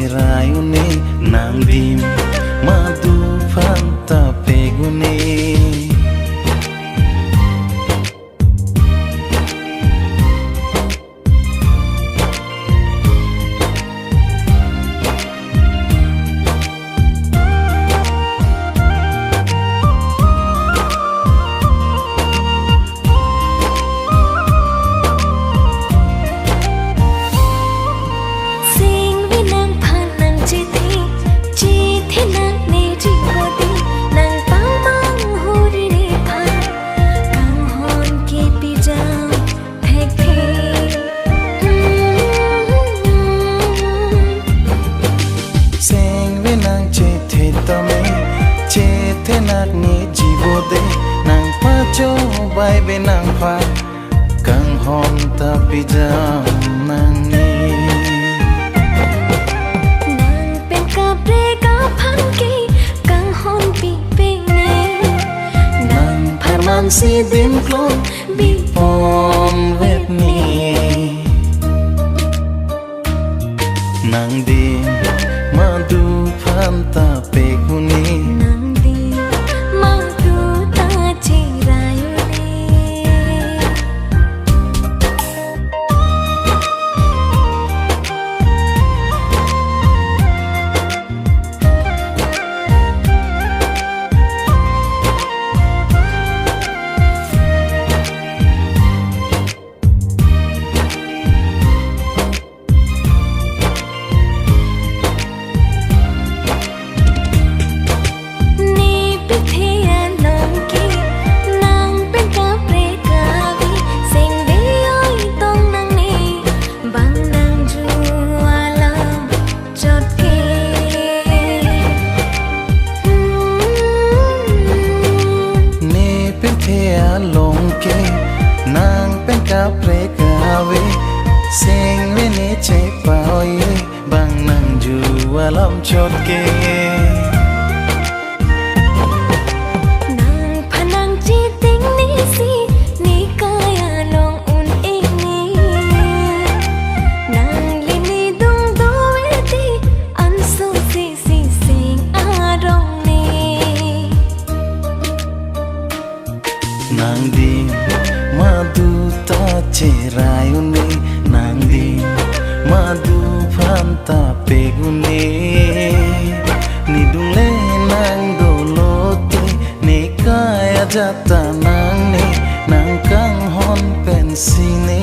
cerayune nang dim madu phanta pegune thế nát ni jibo de nang pa cho bai be nang pa kang hon ta pijam nang ni nang pen ka pre ka phan ki kang hon pi pe ne nang pharman si dim klon bi pom vet ni nang di madu phan ta pe kuni nang pen ka pre ka we sing we ne che pa ye bang nang ju alam chot ke nang phanang chi ting ni si ni kaya long un e ni nang li ni dung do we ti an su si si sing a rong ni nang di madu ta cerayune nang di madu phanta pegune ni dule nang dolote ne kaya jata nang ne nang kang hon pensine